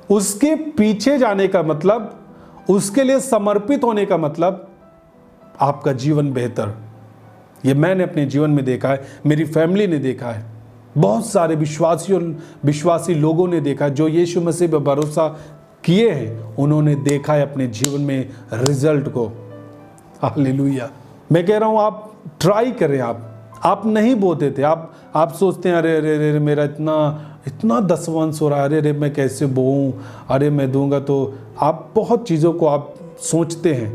उसके पीछे जाने का मतलब, उसके लिए समर्पित होने का मतलब आपका जीवन बेहतर। ये मैंने अपने जीवन में देखा है, मेरी फैमिली ने देखा है, बहुत सारे विश्वासी लोगों ने देखा है जो यीशु मसीह पर भरोसा किए हैं, उन्होंने देखा है अपने जीवन में रिजल्ट को। हालेलुया। मैं कह रहा हूं आप ट्राई करें। आप नहीं बोते थे, आप सोचते हैं अरे अरे अरे मेरा इतना दसवंश हो रहा है, अरे अरे मैं कैसे बोऊं, अरे मैं दूंगा तो। आप बहुत चीज़ों को आप सोचते हैं।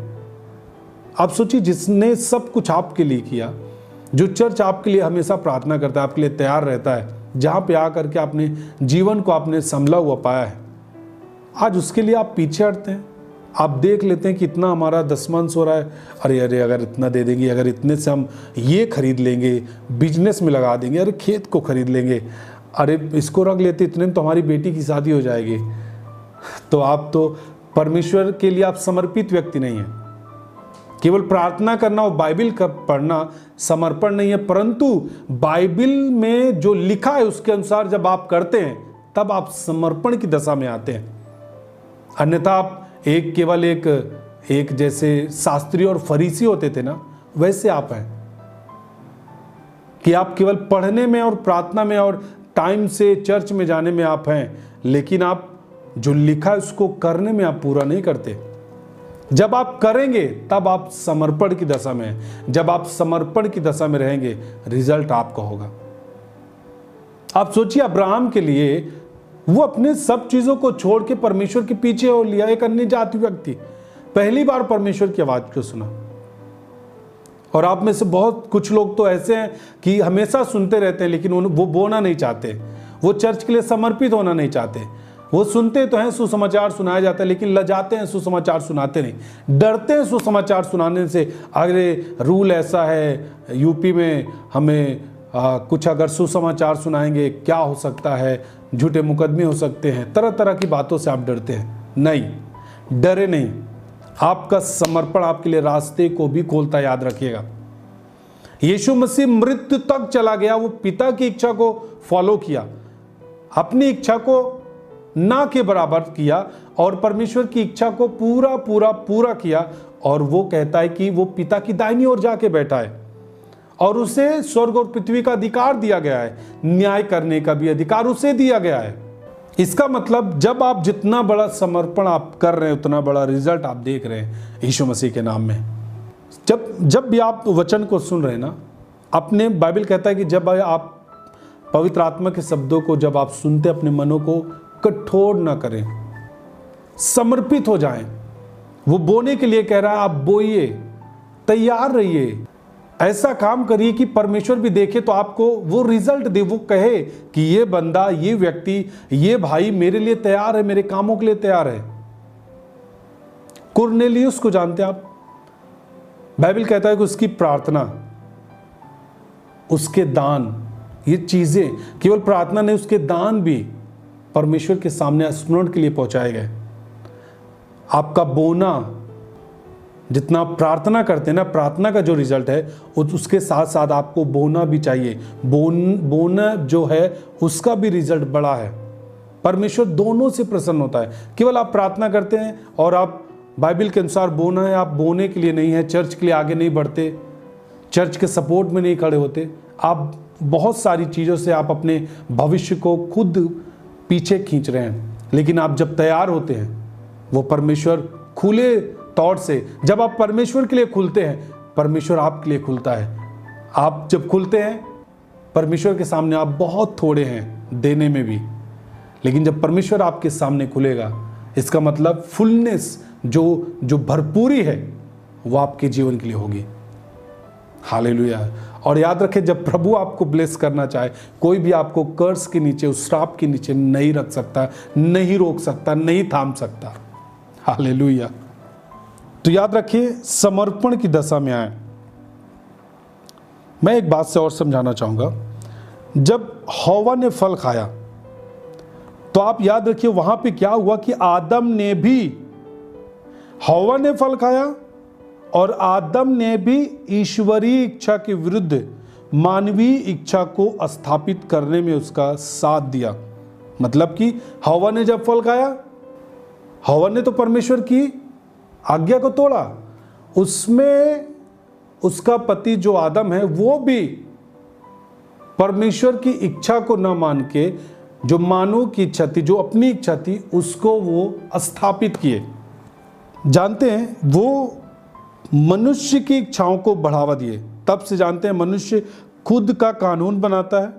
आप सोचिए, जिसने सब कुछ आपके लिए किया, जो चर्च आपके लिए हमेशा प्रार्थना करता है, आपके लिए तैयार रहता है, जहाँ पे आकर के आपने जीवन को आपने संभला हुआ पाया है, आज उसके लिए आप पीछे हटते हैं। आप देख लेते हैं कि इतना हमारा दसवंश हो रहा है, अरे अरे अगर इतना दे देंगे, अगर इतने से हम ये खरीद लेंगे, बिजनेस में लगा देंगे, अरे खेत को खरीद लेंगे, अरे इसको रख लेते, इतने में तो हमारी बेटी की शादी हो जाएगी। तो आप तो परमेश्वर के लिए आप समर्पित व्यक्ति नहीं हैं। केवल प्रार्थना करना और बाइबल का पढ़ना समर्पण नहीं है, परंतु बाइबल में जो लिखा है उसके अनुसार जब आप करते हैं तब आप समर्पण की दशा में आते हैं। अन्यथा आप केवल एक जैसे शास्त्री और फरीसी होते थे ना, वैसे आप हैं कि आप केवल पढ़ने में और प्रार्थना में और टाइम से चर्च में जाने में आप हैं, लेकिन आप जो लिखा है उसको करने में आप पूरा नहीं करते। जब आप करेंगे तब आप समर्पण की दशा में हैं। जब आप समर्पण की दशा में रहेंगे, रिजल्ट आपका होगा। आप सोचिए, अब्राहम के लिए वो अपने सब चीजों को छोड़ के परमेश्वर के पीछे हो लिया। एक अन्य जाति व्यक्ति पहली बार परमेश्वर की आवाज को सुना। और आप में से बहुत कुछ लोग तो ऐसे हैं कि हमेशा सुनते रहते हैं, लेकिन वो बोना नहीं चाहते, वो चर्च के लिए समर्पित होना नहीं चाहते। वो सुनते तो हैं, सुसमाचार सुनाया जाता है, लेकिन लजाते हैं, सुसमाचार सुनाते नहीं, डरते हैं सुसमाचार सुनाने से। अरे रूल ऐसा है यूपी में, हमें कुछ अगर सुसमाचार सुनाएंगे क्या हो सकता है, झूठे मुकदमे हो सकते हैं, तरह तरह की बातों से आप डरते हैं। नहीं, डरे नहीं। आपका समर्पण आपके लिए रास्ते को भी खोलता, याद रखिएगा। यीशु मसीह मृत्यु तक चला गया, वो पिता की इच्छा को फॉलो किया, अपनी इच्छा को ना के बराबर किया और परमेश्वर की इच्छा को पूरा पूरा पूरा किया। और वो कहता है कि वो पिता की दाहिनी ओर जाके बैठा है और उसे स्वर्ग और पृथ्वी का अधिकार दिया गया है, न्याय करने का भी अधिकार उसे दिया गया है। इसका मतलब जब आप जितना बड़ा समर्पण आप कर रहे हैं, उतना बड़ा रिजल्ट आप देख रहे हैं यीशु मसीह के नाम में। जब भी आप वचन को सुन रहे हैं ना, अपने बाइबल कहता है कि जब आप पवित्र आत्मा के शब्दों को जब आप सुनते, अपने मनों को कठोर ना करें, समर्पित हो जाएं। वो बोने के लिए कह रहा है, आप बोइए, तैयार रहिए, ऐसा काम करिए कि परमेश्वर भी देखे तो आपको वो रिजल्ट दे, वो कहे कि ये बंदा, ये व्यक्ति, ये भाई मेरे लिए तैयार है, मेरे कामों के लिए तैयार है। कुरनेलियुस को जानते हैं आप? बाइबल कहता है कि उसकी प्रार्थना, उसके दान, ये चीजें, केवल प्रार्थना नहीं, उसके दान भी परमेश्वर के सामने स्मरण के लिए पहुंचाए गए। आपका बोना, जितना प्रार्थना करते हैं ना, प्रार्थना का जो रिजल्ट है उसके साथ साथ आपको बोना भी चाहिए। बोना जो है उसका भी रिजल्ट बड़ा है। परमेश्वर दोनों से प्रसन्न होता है। केवल आप प्रार्थना करते हैं और आप बाइबल के अनुसार बोना है, आप बोने के लिए नहीं है, चर्च के लिए आगे नहीं बढ़ते, चर्च के सपोर्ट में नहीं खड़े होते, आप बहुत सारी चीज़ों से आप अपने भविष्य को खुद पीछे खींच रहे हैं। लेकिन आप जब तैयार होते हैं, वो परमेश्वर खुले तौर से, जब आप परमेश्वर के लिए खुलते हैं, परमेश्वर आपके लिए खुलता है। आप जब खुलते हैं परमेश्वर के सामने, आप बहुत थोड़े हैं देने में भी, लेकिन जब परमेश्वर आपके सामने खुलेगा, इसका मतलब फुलनेस, जो भरपूरी है, वो आपके जीवन के लिए होगी। हालेलुया। और याद रखें, जब प्रभु आपको ब्लेस करना चाहे, कोई भी आपको कर्ज के नीचे, उस श्राप के नीचे नहीं रख सकता, नहीं रोक सकता, नहीं थाम सकता। हालेलुया। तो याद रखिए, समर्पण की दशा में आए। मैं एक बात से और समझाना चाहूंगा। जब हव्वा ने फल खाया तो आप याद रखिए वहां पे क्या हुआ कि आदम ने भी, हव्वा ने फल खाया और आदम ने भी ईश्वरीय इच्छा के विरुद्ध मानवीय इच्छा को स्थापित करने में उसका साथ दिया। मतलब कि हव्वा ने जब फल खाया हवा ने तो परमेश्वर की आज्ञा को तोड़ा। उसमें उसका पति जो आदम है वो भी परमेश्वर की इच्छा को न मान के, जो मानव की इच्छा थी, जो अपनी इच्छा थी, उसको वो स्थापित किए। जानते हैं, वो मनुष्य की इच्छाओं को बढ़ावा दिए। तब से जानते हैं मनुष्य खुद का कानून बनाता है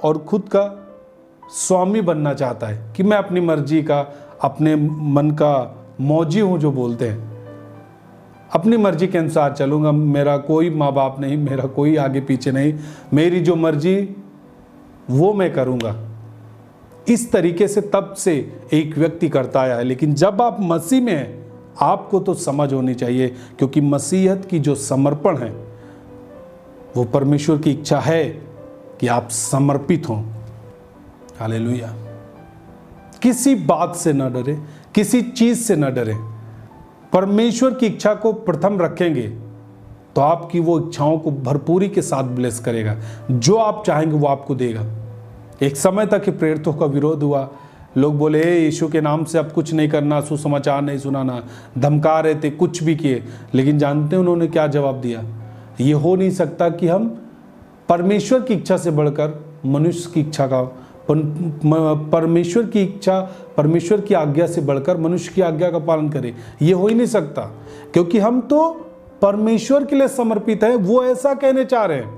और खुद का स्वामी बनना चाहता है कि मैं अपनी मर्जी का, अपने मन का मौजी हूं, जो बोलते हैं अपनी मर्जी के अनुसार चलूंगा, मेरा कोई माँ बाप नहीं, मेरा कोई आगे पीछे नहीं, मेरी जो मर्जी वो मैं करूंगा। इस तरीके से तब से एक व्यक्ति करता आया है। लेकिन जब आप मसीह में हैं, आपको तो समझ होनी चाहिए, क्योंकि मसीहत की जो समर्पण है वो परमेश्वर की इच्छा है कि आप समर्पित हों। हालेलुया। किसी बात से न डरे, किसी चीज से न डरे। परमेश्वर की इच्छा को प्रथम रखेंगे तो आपकी वो इच्छाओं को भरपूरी के साथ ब्लेस करेगा। जो आप चाहेंगे वो आपको देगा। एक समय तक प्रेरितों का विरोध हुआ। लोग बोले यीशु के नाम से अब कुछ नहीं करना, सुसमाचार नहीं सुनाना, धमका रहे थे, कुछ भी किए। लेकिन जानते हैं उन्होंने क्या जवाब दिया? ये हो नहीं सकता कि हम परमेश्वर की इच्छा से बढ़कर मनुष्य की इच्छा का, परमेश्वर की इच्छा, परमेश्वर की आज्ञा से बढ़कर मनुष्य की आज्ञा का पालन करें। ये हो ही नहीं सकता, क्योंकि हम तो परमेश्वर के लिए समर्पित हैं। वो ऐसा कहने चाह रहे हैं।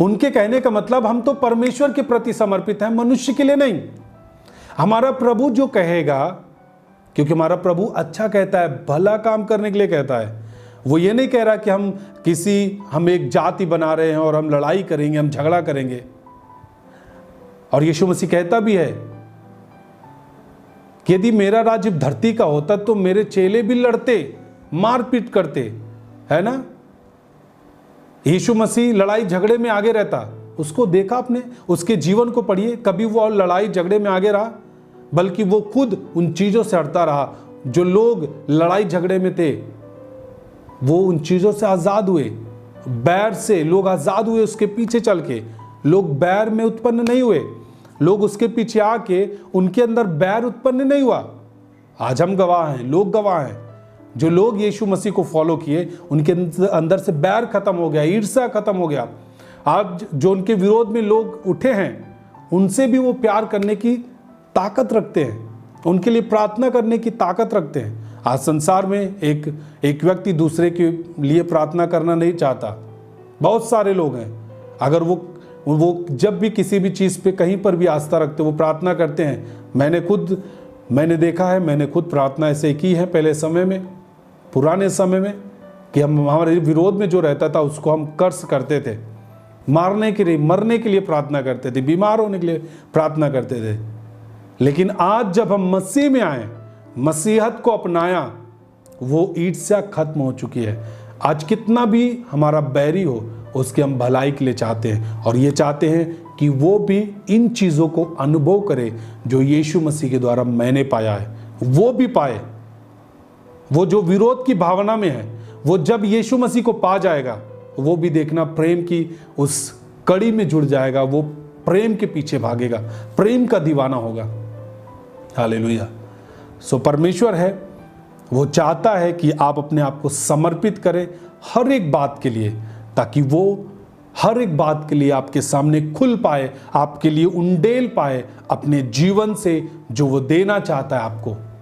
उनके कहने का मतलब हम तो परमेश्वर के प्रति समर्पित हैं, मनुष्य के लिए नहीं। हमारा प्रभु जो कहेगा, क्योंकि हमारा प्रभु अच्छा कहता है, भला काम करने के लिए कहता है। वो ये नहीं कह रहा कि हम एक जाति बना रहे हैं और हम लड़ाई करेंगे, हम झगड़ा करेंगे। और यीशु मसीह कहता भी है कि यदि मेरा राज्य धरती का होता तो मेरे चेले भी लड़ते, मारपीट करते, है ना। यीशु मसीह लड़ाई झगड़े में आगे रहता। उसको देखा आपने, उसके जीवन को पढ़िए, कभी वो लड़ाई झगड़े में आगे रहा, बल्कि वो खुद उन चीजों से हटता रहा। जो लोग लड़ाई झगड़े में थे वो उन चीजों से आजाद हुए। बैर से लोग आजाद हुए उसके पीछे चल के। लोग बैर में उत्पन्न नहीं हुए, लोग उसके पीछे आके उनके अंदर बैर उत्पन्न नहीं हुआ। आज हम गवाह हैं, लोग गवाह हैं। जो लोग यीशु मसीह को फॉलो किए उनके अंदर से बैर खत्म हो गया, ईर्ष्या खत्म हो गया। आज जो उनके विरोध में लोग उठे हैं, उनसे भी वो प्यार करने की ताकत रखते हैं, उनके लिए प्रार्थना करने की ताकत रखते हैं। आज संसार में एक व्यक्ति दूसरे के लिए प्रार्थना करना नहीं चाहता। बहुत सारे लोग हैं, अगर वो जब भी किसी भी चीज़ पे कहीं पर भी आस्था रखते, वो प्रार्थना करते हैं। मैंने देखा है, मैंने खुद प्रार्थना ऐसे की है पहले समय में, पुराने समय में, कि हम हमारे विरोध में जो रहता था उसको हम कर्स करते थे, मारने के लिए, मरने के लिए प्रार्थना करते थे, बीमार होने के लिए प्रार्थना करते थे। लेकिन आज जब हम मसीह में आए, मसीहत को अपनाया, वो ईर्ष्या खत्म हो चुकी है। आज कितना भी हमारा बैरी हो, उसके हम भलाई के लिए चाहते हैं, और ये चाहते हैं कि वो भी इन चीज़ों को अनुभव करे जो यीशु मसीह के द्वारा मैंने पाया है, वो भी पाए। वो जो विरोध की भावना में है, वो जब यीशु मसीह को पा जाएगा, वो भी देखना प्रेम की उस कड़ी में जुड़ जाएगा, वो प्रेम के पीछे भागेगा, प्रेम का दीवाना होगा। हालेलुया। सो परमेश्वर है, वो चाहता है कि आप अपने आप को समर्पित करें हर एक बात के लिए, ताकि वो हर एक बात के लिए आपके सामने खुल पाए, आपके लिए उंडेल पाए अपने जीवन से जो वो देना चाहता है आपको।